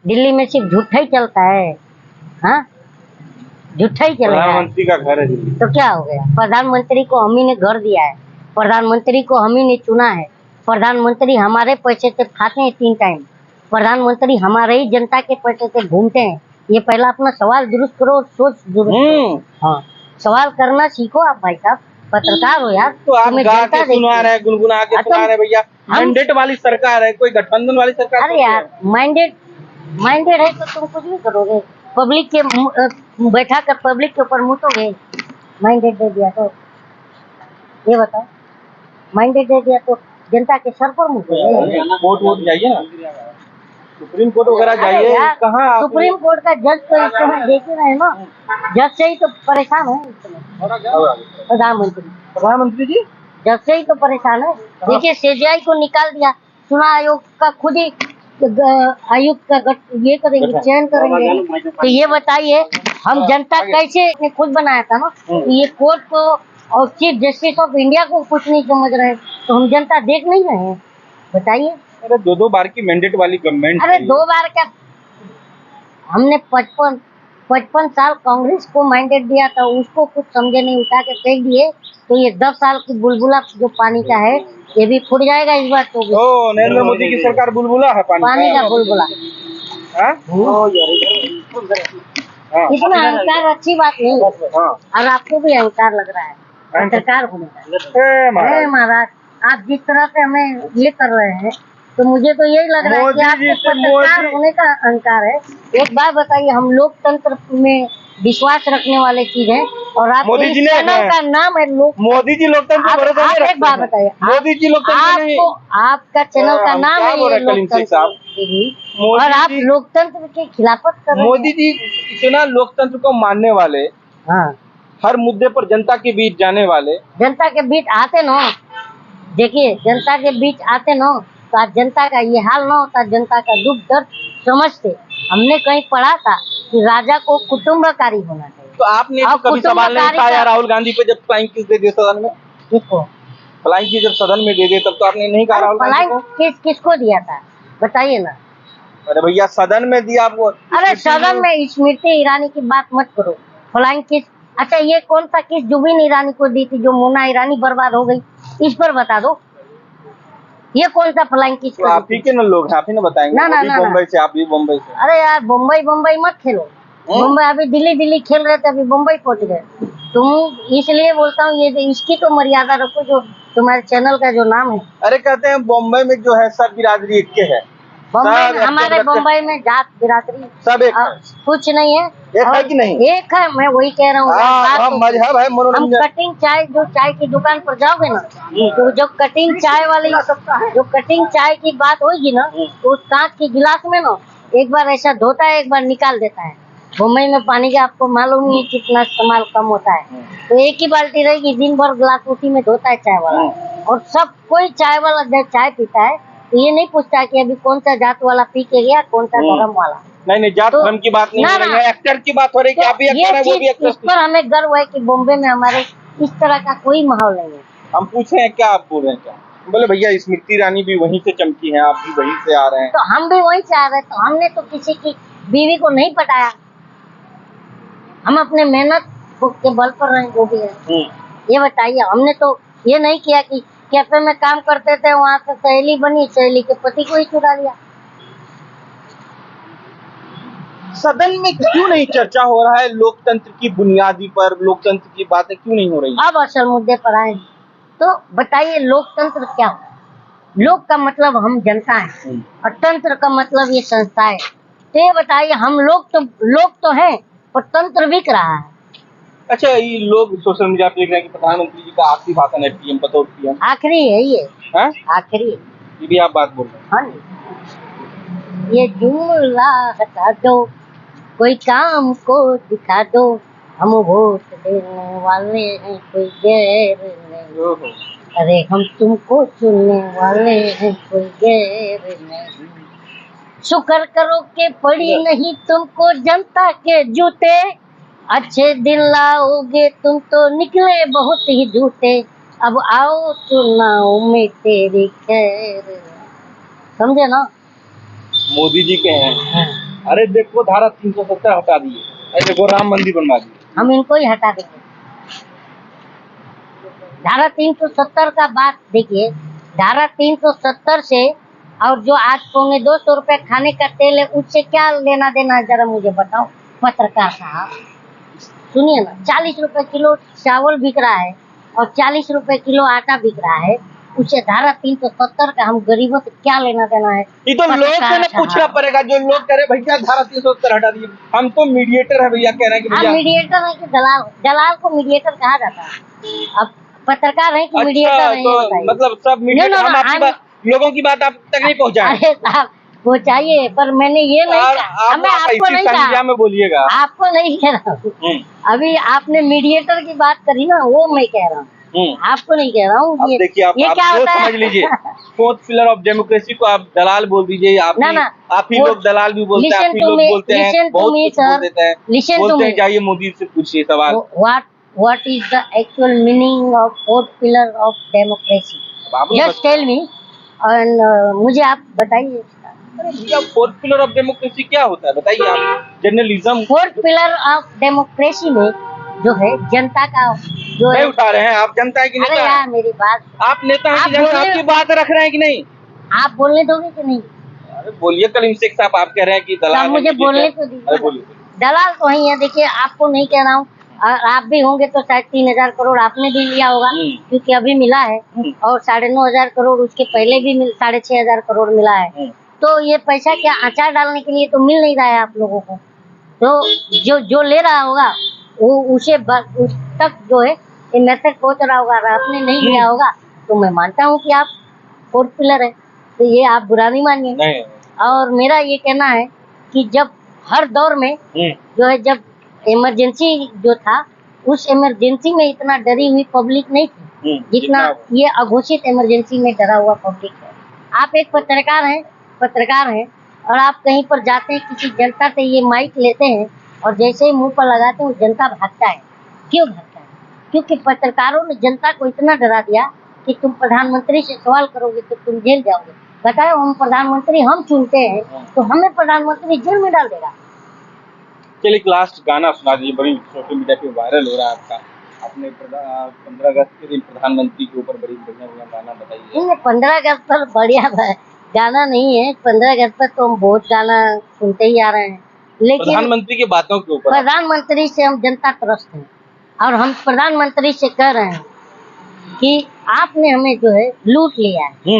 दिल्ली में सिर्फ झूठा ही चलता है। हाँ, झूठा ही चलेगा। प्रधानमंत्री का घर है दिल्ली। तो क्या हो गया? प्रधानमंत्री को हम ही ने घर दिया है, प्रधानमंत्री को हम ही ने चुना है, प्रधानमंत्री हमारे पैसे से खाते हैं 3 टाइम, प्रधानमंत्री हमारे ही जनता के पैसे से घूमते हैं। ये पहला अपना सवाल दुरुस्त करो और सोच दुरुस्त करो। हाँ, सवाल करना सीखो आप भाई साहब, पत्रकार हो यार। तो आप गा के सुना रहे हैं, गुनगुना के सुना रहे हैं भैया। मैंडेट वाली सरकार है, कोई गठबंधन वाली सरकार। अरे यार, मैंडेट है तो तुम कुछ भी करोगे, पब्लिक के बैठा कर पब्लिक के ऊपर मुतोगे। मैंडेट दे दिया तो ये बताओ, मैंडेट दे दिया तो जनता के सर पर मुतोगे। कोर्ट वोट जाइए ना, सुप्रीम कोर्ट वगैरह जाइए। कहाँ सुप्रीम कोर्ट का जज तो इस समय देख ही रहे ना, जज से ही तो परेशान है इस समय प्रधानमंत्री जी, जज से ही तो परेशान है। देखिए सीबीआई को निकाल दिया, चुनाव आयोग का खुद ही आयुक्त का ये करेंगे, चयन करेंगे। तो ये बताइए हम जनता कैसे खुद बनाया था ना, तो ये कोर्ट को और चीफ जस्टिस ऑफ इंडिया को कुछ नहीं समझ रहे, तो हम जनता देख नहीं रहे हैं? बताइए। अरे 2 बार की मैंडेट वाली गवर्नमेंट। अरे 2 बार क्या, हमने 55 साल कांग्रेस को मैंडेट दिया था, उसको कुछ समझे नहीं, उठा के फेंक दिए। तो ये 10 साल की बुलबुला जो पानी का है, ये भी फूट जाएगा इस बार तो। नरेंद्र मोदी की सरकार बुलबुला है, पानी का बुलबुला। इतना अहंकार अच्छी बात नहीं, और आपको भी अहंकार लग रहा है पत्रकार होने का। महाराज, आप जिस तरह से हमें ये कर रहे हैं, तो मुझे तो यही लग रहा है कि आपको पत्रकार होने का अहंकार है। एक बात बताइए, हम लोकतंत्र में विश्वास रखने वाले चीज है, और आप मोदी जी ने चैनल का नाम है मोदी जी लोकतंत्र। एक बात बताइए, मोदी जी लोकतंत्र नहीं, आपका चैनल का नाम है ये लोकतंत्र, और आप लोकतंत्र के खिलाफत कर रहे हैं। मोदी जी इतना लोकतंत्र को मानने वाले, हाँ, हर मुद्दे पर जनता के बीच जाने वाले, जनता के बीच आते ना, देखिए जनता के बीच आते ना, तो आज जनता का ये हाल ना होता, जनता का दुख दर्द समझते। हमने कहीं पढ़ा था कि राजा को कुटुम्बकारी होना चाहिए। तो आपने तो कभी सवाल नहीं उठाया राहुल गांधी पे, जब फ्लाइंग किस दे दिए सदन में? किसको फ्लाइंग किस जब सदन में दे दिए, तब तो आपने नहीं कहा राहुल गांधी को? किसको दिया था बताइए ना। अरे भैया सदन में दिया आपको। अरे सदन में स्मृति ईरानी की बात मत करो। फ्लाइंग किस, अच्छा ये कौन सा किस जुबिन ईरानी को दी थी जो मोना ईरानी बर्बाद हो गई, इस पर बता दो। ये कौन सा फ्लाइंग किस तो आप ही के ना लोग, आप ही ना बताएंगे। ना मुंबई से, आप भी मुंबई से। अरे यार मुंबई मत खेलो, मुंबई अभी दिल्ली खेल रहे थे, अभी मुंबई पहुंच गए तुम। इसलिए बोलता हूँ ये इसकी तो मर्यादा रखो, जो तुम्हारे चैनल का जो नाम है। अरे कहते हैं मुंबई में जो है सब बिरादरी एक के है। हमारे मुंबई में जात बिरादरी सब एक कुछ नहीं है। एक है कि नहीं? एक है, मैं वही कह रहा हूँ। मजहब है, हम कटिंग चाय, जो चाय की दुकान पर जाओगे ना, तो जो कटिंग चाय वाली, जो कटिंग चाय की बात होगी ना, तो उस कांच की गिलास में ना एक बार ऐसा धोता है, एक बार निकाल देता है। मुंबई में पानी का आपको मालूम नहीं कितना इस्तेमाल कम होता है, तो एक ही बाल्टी रहेगी, दिन भर गिलास उसी में धोता है चाय वाला। और सब कोई चाय वाला जब चाय पीता है तो ये नहीं पूछता कि अभी कौन सा जात वाला पी के गया, कौन सा धर्म वाला। नहीं जात धर्म की बात नहीं हो रही है, एक्टर की बात हो रही है कि आप भी एक्टर हैं, वो भी एक्टर। इस पर हमें गर्व है कि बॉम्बे में हमारे इस तरह का कोई माहौल नहीं है। हम पूछे हैं क्या, आप बोल रहे हैं क्या? बोले भैया स्मृति ईरानी भी वहीं से चमकी हैं, आप भी वहीं से आ रहे हैं। तो हम भी वहीं से आ रहे हैं, तो हमने तो किसी की बीवी को नहीं पटाया, हम अपने मेहनत के बल पर रहे, जो भी है। ये बताइए, हमने तो ये नहीं किया कि कैफे में काम करते थे, वहां से सहेली बनी, सहेली के पति को ही चुरा लिया। सदन में क्यों नहीं चर्चा हो रहा है लोकतंत्र की बुनियादी पर? लोकतंत्र की बातें क्यों नहीं हो रही? अब असल मुद्दे पर आए तो बताइए, लोकतंत्र क्या हो? लोक का मतलब हम जनता है, और तंत्र का मतलब ये संस्था है। तो ये बताइए, हम लोग तो हैं, पर तंत्र बिक रहा है। अच्छा, ये लोग सोशल मीडिया पे देख रहे हैं कि प्रधानमंत्री जी का आखिरी भाषण है पीएम, बतौर पीएम आखिरी है ये, आखिरी। ये भी आप बात बोल रहे हैं? हाँ, ये जुमला हटा दो, कोई काम को दिखा दो, हम वोट देने वाले हैं, कोई गैर नहीं। अरे हम तुमको चुनने वाले हैं, कोई गैर नहीं। शुक्र करो के पड़ी नहीं तुमको जनता के जूते, अच्छे दिन लाओगे तुम तो निकले बहुत ही झूठे, अब आओ चुनाव में तेरी खैर। समझे ना? मोदी जी के हैं। अरे देखो धारा 370 हटा दिए, अरे देखो राम मंदिर बनवा दिए। हम इनको ही हटा देंगे। धारा 370 का बात देखिए, धारा 370 से और जो आज 250 रुपए खाने का तेल है उससे क्या लेना देना है, जरा मुझे बताओ पत्रकार साहब। सुनिए ना, 40 रुपए किलो चावल बिक रहा है और 40 रुपए किलो आटा बिक रहा है, उससे धारा 370 का हम गरीबों से क्या लेना देना है? ये तो लोग से ना पूछना पड़ेगा, जो लोग कह रहे भैया धारा 370 हटा दिए। हम तो मीडिएटर है भैया, कह रहे हैं कि भैया मीडिएटर है कि दलाल? दलाल को मीडिएटर कहा जाता है। अब पत्रकार है कि मीडिएटर है? तो मतलब सब मीडिएटर, हम आपकी बात, लोगों की बात आप तक नहीं पहुंचाए। अरे साहब पहुंचाइए, पर मैंने ये नहीं कहा, मैं आपको नहीं कहा, में बोलिएगा, आपको नहीं कह रहा हूँ। अभी आपने मीडिएटर की बात करी ना, वो मैं कह रहा हूँ, आपको नहीं कह रहा हूँ। देखिए आप क्या होता है, समझ लीजिए, फोर्थ पिलर ऑफ डेमोक्रेसी को आप दलाल बोल दीजिए। आप ही लोग दलाल भी बोलते हैं, आप ही लोग बोलते हैं, बहुत कुछ बोल देते हैं, बोलते हैं। जाइए मोदी से पूछिए सवाल, what is the actual meaning of fourth pillar of democracy? Just tell me, and मुझे आप बताइए। अरे भैया फोर्थ पिलर ऑफ डेमोक्रेसी क्या होता है बताइए आप? Journalism. Fourth pillar of democracy में जो है जनता का जो नहीं उठा रहे हैं आप, जनता है कि नेता? अरे यार मेरी बात, आप नेता हैं कि जनता आपकी बात रख रहे हैं कि नहीं? आप बोलने दोगे कि नहीं? अरे बोलिए कलीम शेख साहब, आप कह रहे हैं कि दलाल, मुझे बोलने तो दीजिए। दलाल तो ही है, देखिए आपको नहीं कह रहा हूँ, आप भी होंगे तो शायद 3000 करोड़ आपने भी लिया होगा, क्योंकि अभी मिला है, और 9500 करोड़ उसके पहले भी 6500 करोड़ मिला है। तो ये पैसा क्या अचार डालने के लिए तो मिल नहीं रहा है आप लोगों को, तो जो ले रहा होगा वो उस तक जो है मैसेज पहुंच रहा होगा। आपने नहीं लिया होगा तो मैं मानता हूँ कि आप फोर्थ पिलर है, तो ये आप बुरा नहीं मानिए। और मेरा ये कहना है कि जब हर दौर में जो है, जब इमरजेंसी जो था, उस इमरजेंसी में इतना डरी हुई पब्लिक नहीं थी जितना ये अघोषित इमरजेंसी में डरा हुआ पब्लिक है। आप एक पत्रकार हैं और आप कहीं पर जाते हैं, किसी जनता से ये माइक लेते हैं और जैसे ही मुंह पर लगाते हैं वो जनता भागता है। क्यों भागता है? क्योंकि पत्रकारों ने जनता को इतना डरा दिया कि तुम प्रधानमंत्री से सवाल करोगे तो तुम जेल जाओगे। बताओ, हम प्रधानमंत्री हम चुनते हैं तो हमें प्रधानमंत्री जेल में डाल देगा। चलिए एक लास्ट गाना सुना दीजिए, बड़ी सोशल मीडिया पे वायरल हो रहा है आपका। आपने 15 अगस्त के दिन प्रधानमंत्री के ऊपर बड़ी बढ़िया गाना बताइए। नहीं, 15 अगस्त पर बढ़िया गाना नहीं है, 15 अगस्त पर तो हम बहुत गाना सुनते ही आ रहे हैं, लेकिन प्रधानमंत्री की बातों के ऊपर, प्रधानमंत्री से हम जनता त्रस्त हैं और हम प्रधानमंत्री से कह रहे हैं कि आपने हमें जो है लूट लिया है।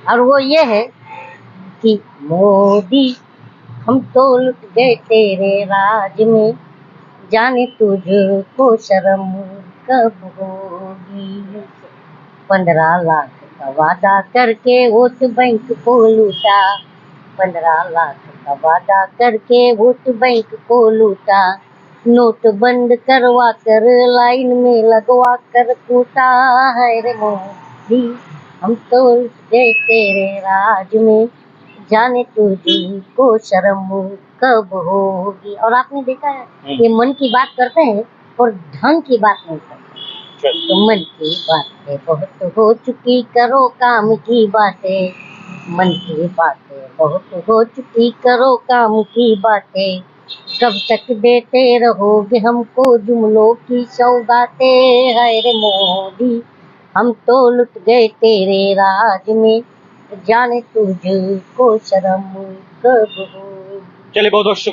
और वो ये है कि मोदी हम तो लुट गए तेरे राज में, जाने तुझको शर्म कब होगी। 15 लाख का वादा करके वोट बैंक को लूटा, 15 लाख का वादा करके वोट बैंक को लूटा, नोट बंद करवा कर लाइन में लगवा कर कूटा है रे मोदी, हम तो गए तेरे राज में, जाने तुझको शर्म कब होगी। और आपने देखा है ये मन की बात करते हैं और धन की बात नहीं करते। तो मन की बातें बहुत हो चुकी, करो काम की बातें, मन की बातें बहुत हो चुकी, करो काम की बातें, कब तक देते रहोगे हमको जुमलों की सौगातें, हाय रे मोदी हम तो लुट गए तेरे राज में, जाने तुझको शर्म कब हो। चलिए बहुत बहुत शुक्रिया।